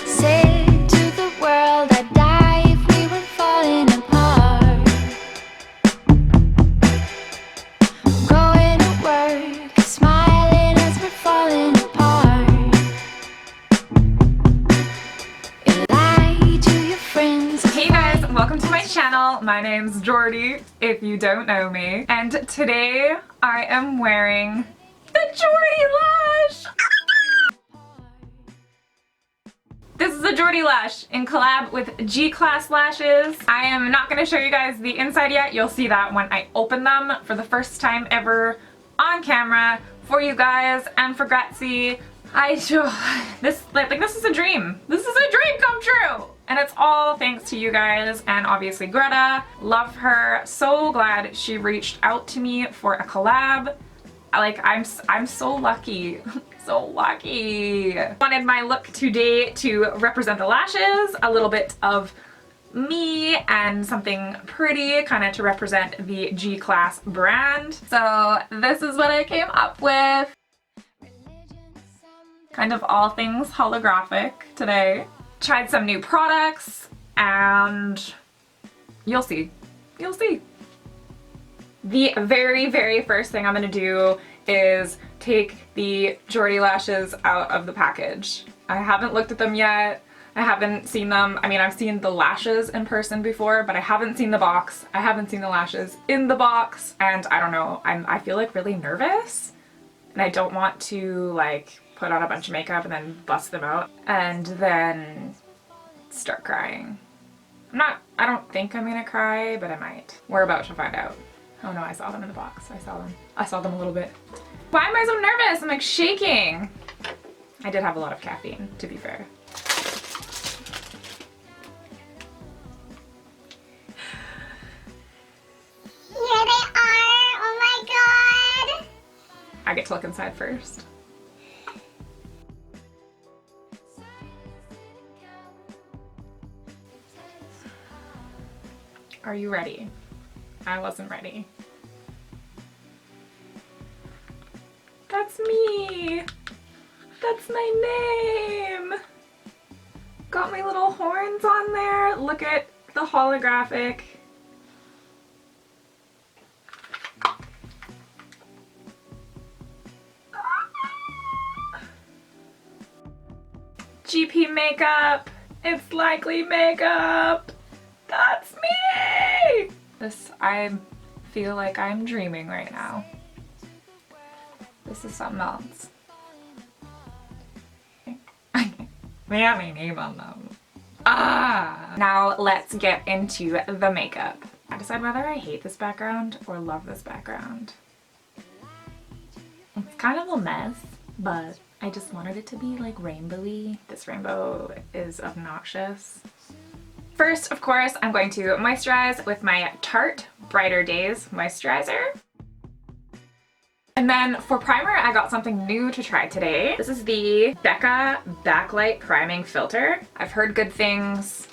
Say to the world I'd die if we were falling apart. Going to work, smiling as we're falling apart. You lie to your friends. Hey guys, welcome to my channel. My name's Jordi, if you don't know me. And today I am wearing the JORDI LASH! This is a JORDI LASH in collab with G-Class lashes. I am not going to show you guys the inside yet. You'll see that when I open them for the first time ever on camera for you guys and for Grazie. This is a dream. This is a dream come true! And it's all thanks to you guys and obviously Greta. Love her. So glad she reached out to me for a collab. I'm so lucky. So lucky. Wanted my look today to represent the lashes, a little bit of me and something pretty kind of to represent the G-Class brand. So this is what I came up with. Kind of all things holographic today. Tried some new products and you'll see. You'll see. The very first thing I'm gonna do is take the JORDI lashes out of the package. I haven't looked at them yet. I haven't seen them. I mean, I've seen the lashes in person before, but I haven't seen the box. I haven't seen the lashes in the box, and I don't know. I feel like really nervous, and I don't want to like put on a bunch of makeup and then bust them out and then start crying. I don't think I'm gonna cry, but I might. We're about to find out. Oh no, I saw them in the box. I saw them a little bit. Why am I so nervous? I'm like shaking. I did have a lot of caffeine, to be fair. Here they are! Oh my god! I get to look inside first. Are you ready? I wasn't ready. That's me! That's my name! Got my little horns on there. Look at the holographic. GP makeup. It's likely makeup. That's me! I feel like I'm dreaming right now. This is something else. They have my name on them. Ah! Now let's get into the makeup. I decide whether I hate this background or love this background. It's kind of a mess, but I just wanted it to be like rainbowy. This rainbow is obnoxious. First, of course, I'm going to moisturize with my Tarte Brighter Days moisturizer. And then for primer, I got something new to try today. This is the Becca Backlight Priming Filter. I've heard good things.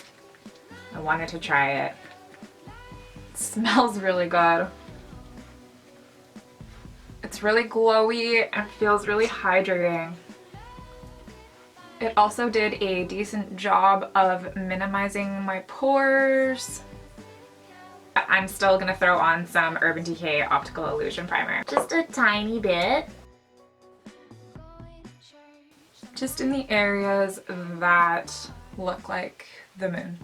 I wanted to try it. It smells really good. It's really glowy and feels really hydrating. It also did a decent job of minimizing my pores. I'm still gonna throw on some Urban Decay Optical Illusion Primer. Just a tiny bit. Just in the areas that look like the moon.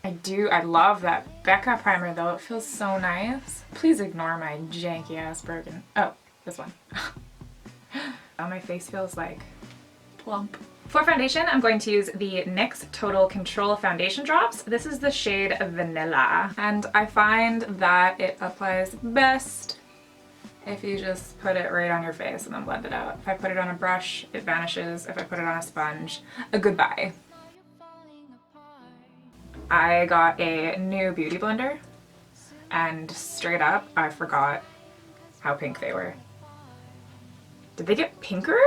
I love that Becca primer though. It feels so nice. Please ignore my janky ass broken. Oh, this one. Oh, my face feels like plump. For foundation, I'm going to use the NYX Total Control Foundation Drops. This is the shade Vanilla, and I find that it applies best if you just put it right on your face and then blend it out. If I put it on a brush, it vanishes. If I put it on a sponge, a goodbye. I got a new beauty blender, and straight up, I forgot how pink they were. Did they get pinker?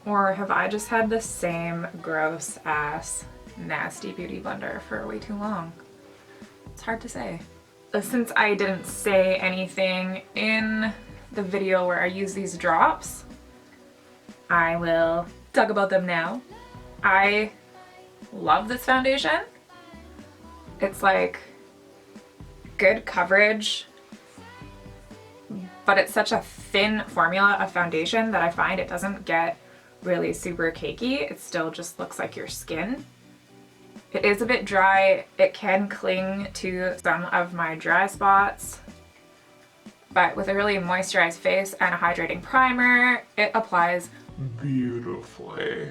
Or have I just had the same gross ass nasty beauty blender for way too long? It's hard to say. Since I didn't say anything in the video where I use these drops, I will talk about them now. I love this foundation. It's like good coverage, but it's such a thin formula of foundation that I find it doesn't get really super cakey. It still just looks like your skin. It is a bit dry. It can cling to some of my dry spots, but with a really moisturized face and a hydrating primer, it applies beautifully.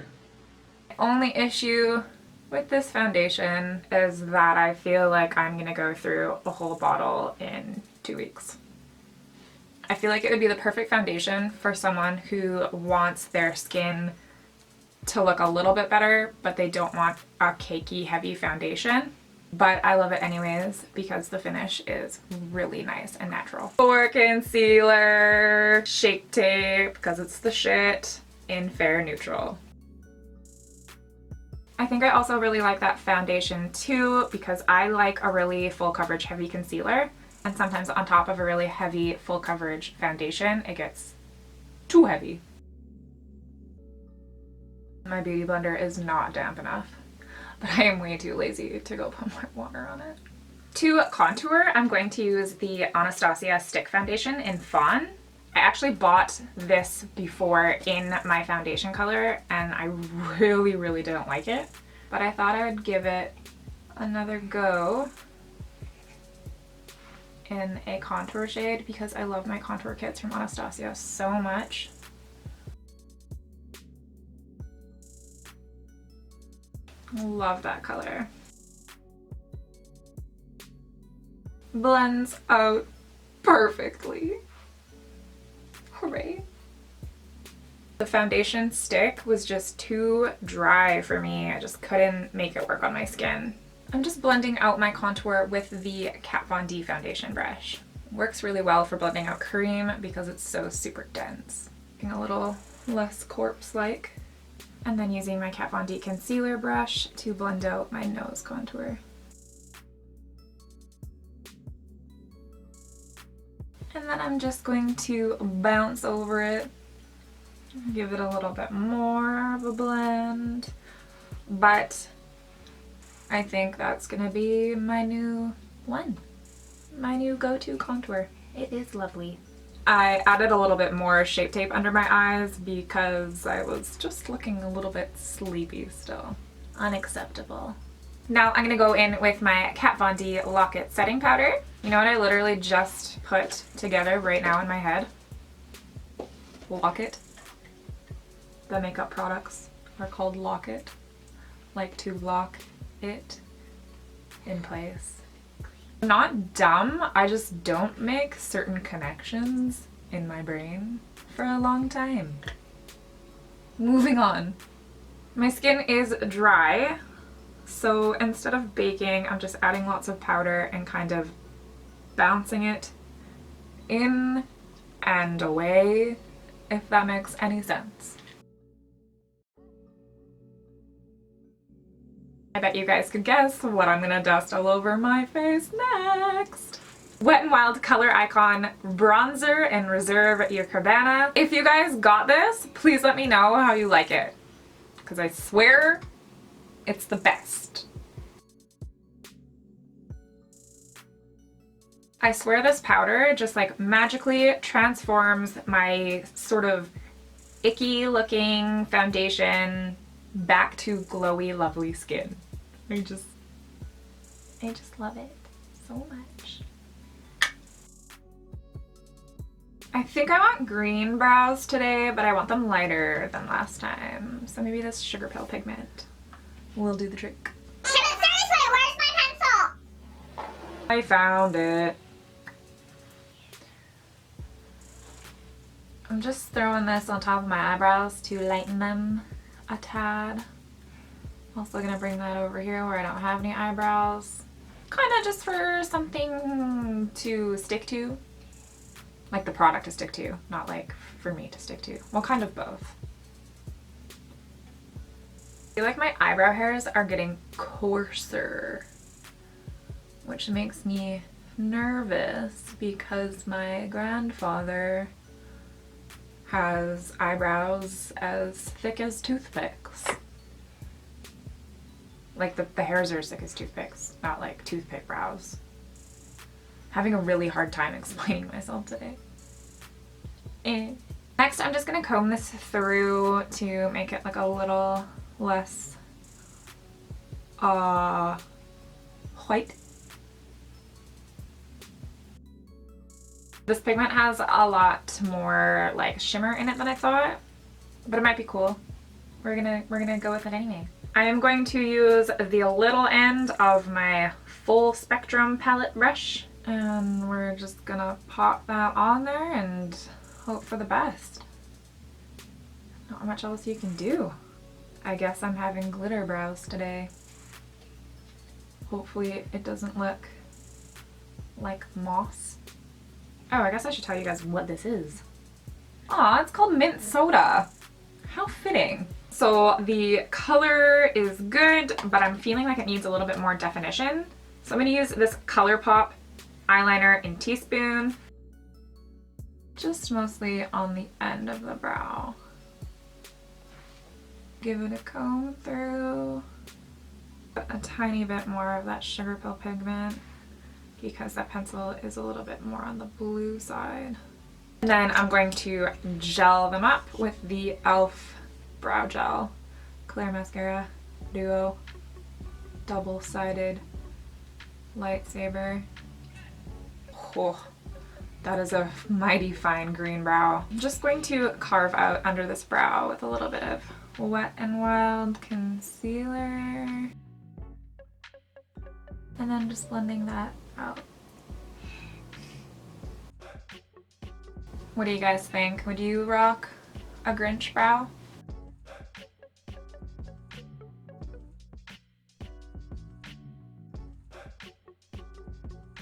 The only issue with this foundation is that I feel like I'm gonna go through a whole bottle in 2 weeks. I feel like it would be the perfect foundation for someone who wants their skin to look a little bit better, but they don't want a cakey, heavy foundation. But I love it anyways because the finish is really nice and natural. For concealer, Shape Tape, because it's the shit, in Fair Neutral. I think I also really like that foundation too because I like a really full coverage heavy concealer, and sometimes on top of a really heavy full coverage foundation it gets too heavy. My beauty blender is not damp enough, but I am way too lazy to go put more water on it. To contour, I'm going to use the Anastasia Stick Foundation in Fawn. I actually bought this before in my foundation color and I really didn't like it, but I thought I would give it another go in a contour shade because I love my contour kits from Anastasia so much. Love that color. Blends out perfectly. Hooray. The foundation stick was just too dry for me. I just couldn't make it work on my skin. I'm just blending out my contour with the Kat Von D foundation brush. Works really well for blending out cream because it's so super dense. Getting a little less corpse-like. And then using my Kat Von D concealer brush to blend out my nose contour. And then I'm just going to bounce over it, give it a little bit more of a blend, but I think that's gonna be my new one, my new go-to contour. It is lovely. I added a little bit more Shape Tape under my eyes because I was just looking a little bit sleepy still. Unacceptable. Now I'm gonna go in with my Kat Von D Lock It setting powder. You know what I literally just put together right now in my head? Lock It. The makeup products are called Lock It. Like to lock it in place. I'm not dumb, I just don't make certain connections in my brain for a long time. Moving on. My skin is dry, so instead of baking, I'm just adding lots of powder and kind of bouncing it in and away, if that makes any sense. I bet you guys could guess what I'm gonna dust all over my face next. Wet n Wild Color Icon Bronzer in Reserve Your Cabana. If you guys got this, please let me know how you like it, because I swear it's the best. I swear this powder just like magically transforms my sort of icky looking foundation back to glowy, lovely skin. I just love it so much. I think I want green brows today, but I want them lighter than last time. So maybe this sugarpill pigment will do the trick. Seriously, where's my pencil? I found it. I'm just throwing this on top of my eyebrows to lighten them a tad. Also gonna bring that over here where I don't have any eyebrows. Kind of just for something to stick to. Like the product to stick to, not like for me to stick to. Well, kind of both. I feel like my eyebrow hairs are getting coarser, which makes me nervous because my grandfather has eyebrows as thick as toothpicks. Like the hairs are as thick as toothpicks, not like toothpick brows. Having a really hard time explaining myself today. Next, I'm just gonna comb this through to make it like a little less white. This pigment has a lot more like shimmer in it than I thought, but it might be cool. We're gonna go with it anyway. I am going to use the little end of my full spectrum palette brush, and we're just gonna pop that on there and hope for the best. Not much else you can do. I guess I'm having glitter brows today. Hopefully it doesn't look like moss. Oh, I guess I should tell you guys what this is. Aw, it's called mint soda. How fitting. So the color is good, but I'm feeling like it needs a little bit more definition. So I'm gonna use this ColourPop eyeliner in Teaspoon, just mostly on the end of the brow. Give it a comb through. A tiny bit more of that sugarpill pigment because that pencil is a little bit more on the blue side. And then I'm going to gel them up with the e.l.f. brow gel, clear mascara, duo, double-sided lightsaber. Oh, that is a mighty fine green brow. I'm just going to carve out under this brow with a little bit of Wet n Wild concealer. And then just blending that out. What do you guys think? Would you rock a Grinch brow?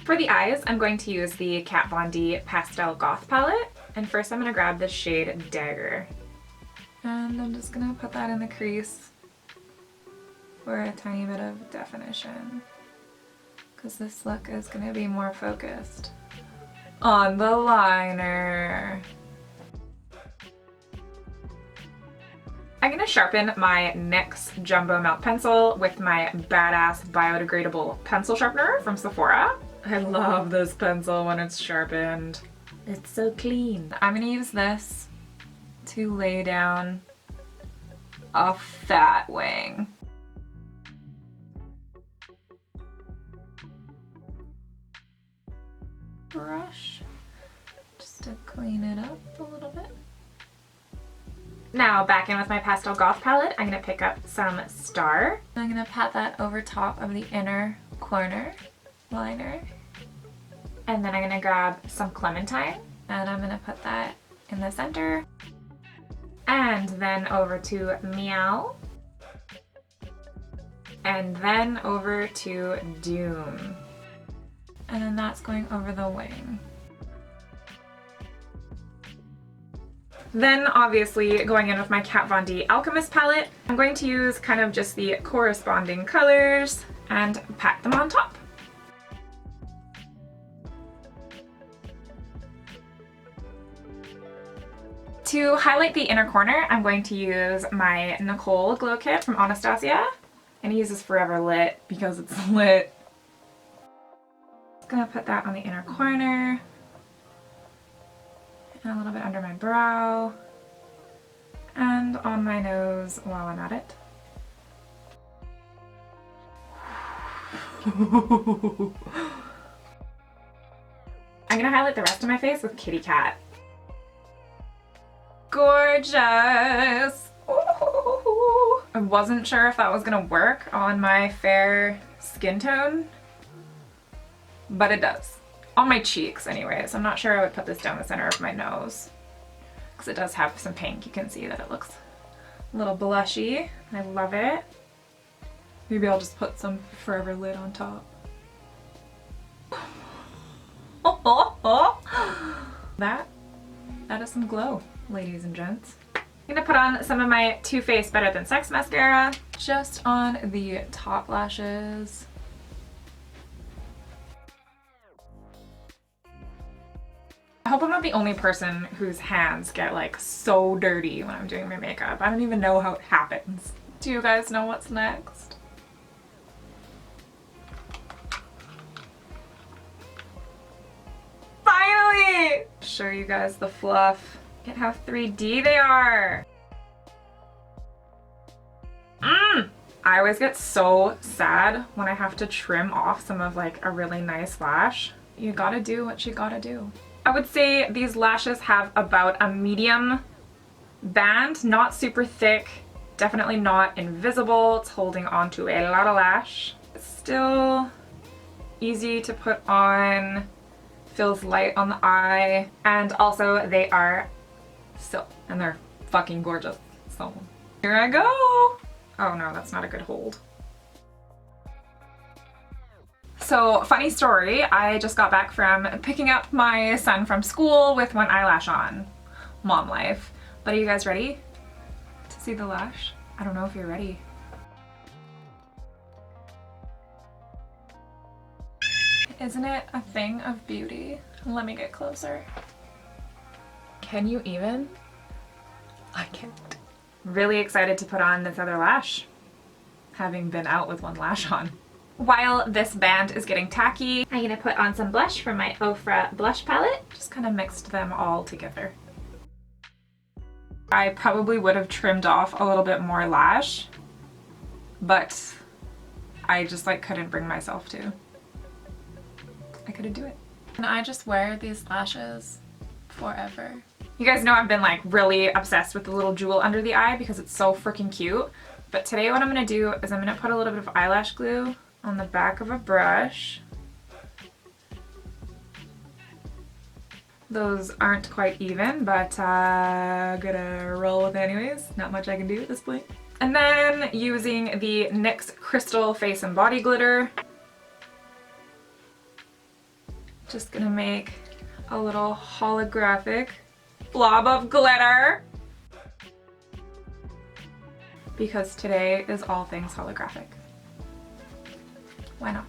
For the eyes, I'm going to use the Kat Von D Pastel Goth palette. And first I'm going to grab the shade Dagger. And I'm just going to put that in the crease for a tiny bit of definition, because this look is going to be more focused on the liner. I'm going to sharpen my NYX Jumbo Melt Pencil with my badass biodegradable pencil sharpener from Sephora. I love this pencil when it's sharpened. It's so clean. I'm going to use this to lay down a fat wing. Brush just to clean it up a little bit. Now back in with my Pastel Goth palette, I'm going to pick up some Star. I'm going to pat that over top of the inner corner liner. And then I'm going to grab some Clementine and I'm going to put that in the center. And then over to Meow. And then over to Doom. And then that's going over the wing. Then obviously going in with my Kat Von D Alchemist palette, I'm going to use kind of just the corresponding colors and pat them on top. To highlight the inner corner, I'm going to use my Nicole Glow Kit from Anastasia. And I use this Forever Lit because it's lit. Just gonna put that on the inner corner. And a little bit under my brow. And on my nose while I'm at it. I'm gonna highlight the rest of my face with Kitty Cat. Gorgeous! Ooh. I wasn't sure if that was gonna work on my fair skin tone, but it does. On my cheeks anyways. I'm not sure I would put this down the center of my nose because it does have some pink. You can see that it looks a little blushy. I love it. Maybe I'll just put some Forever Lit on top. That is some glow, ladies and gents. I'm gonna put on some of my Too Faced Better Than Sex mascara just on the top lashes. hope I'm not the only person whose hands get like so dirty when I'm doing my makeup. I don't even know how it happens. Do you guys know what's next? Finally! Show you guys the fluff. Look at how 3D they are. I always get so sad when I have to trim off some of like a really nice lash. You gotta do what you gotta do. I would say these lashes have about a medium band, not super thick, definitely not invisible. It's holding on to a lot of lash. It's still easy to put on, feels light on the eye, and also they are silk and they're fucking gorgeous. So here I go. Oh no, that's not a good hold. So funny story, I just got back from picking up my son from school with one eyelash on. Mom life. But are you guys ready to see the lash? I don't know if you're ready. Isn't it a thing of beauty? Let me get closer. Can you even? I can't. Really excited to put on this other lash, having been out with one lash on. While this band is getting tacky, I'm gonna put on some blush from my Ofra blush palette. Just kind of mixed them all together. I probably would have trimmed off a little bit more lash, but I just like couldn't bring myself to. I couldn't do it. And I just wear these lashes forever. You guys know I've been like really obsessed with the little jewel under the eye because it's so freaking cute. But today what I'm gonna do is I'm gonna put a little bit of eyelash glue on the back of a brush. Those aren't quite even, but gonna roll with it anyways. Not much I can do at this point. And then using the NYX Crystal Face and Body Glitter, just gonna make a little holographic blob of glitter because today is all things holographic. Why not?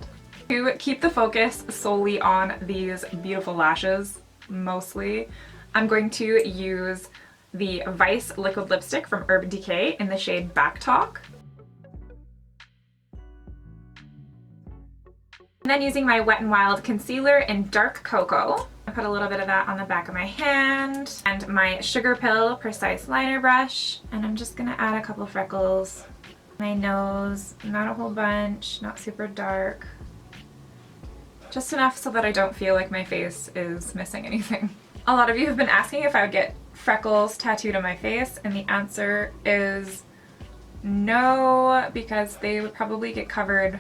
To keep the focus solely on these beautiful lashes, mostly, I'm going to use the Vice liquid lipstick from Urban Decay in the shade Back Talk. And then using my Wet n Wild concealer in Dark Cocoa. I put a little bit of that on the back of my hand and my Sugarpill Precise Liner Brush. And I'm just gonna add a couple freckles. My nose, not a whole bunch, not super dark. Just enough so that I don't feel like my face is missing anything. A lot of you have been asking if I would get freckles tattooed on my face, and the answer is no, because they would probably get covered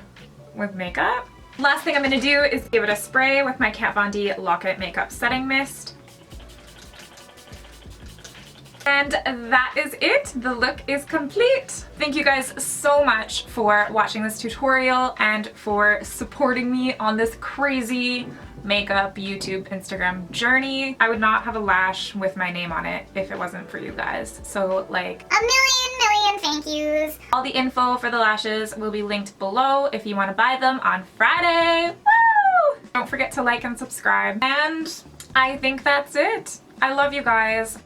with makeup. Last thing I'm going to do is give it a spray with my Kat Von D Lock It Makeup Setting Mist. And that is it. The look is complete. Thank you guys so much for watching this tutorial and for supporting me on this crazy makeup, YouTube, Instagram journey. I would not have a lash with my name on it if it wasn't for you guys. So like A million thank yous. all the info for the lashes will be linked below if you want to buy them on Friday. Woo! Don't forget to like and subscribe. And I think that's it. I love you guys.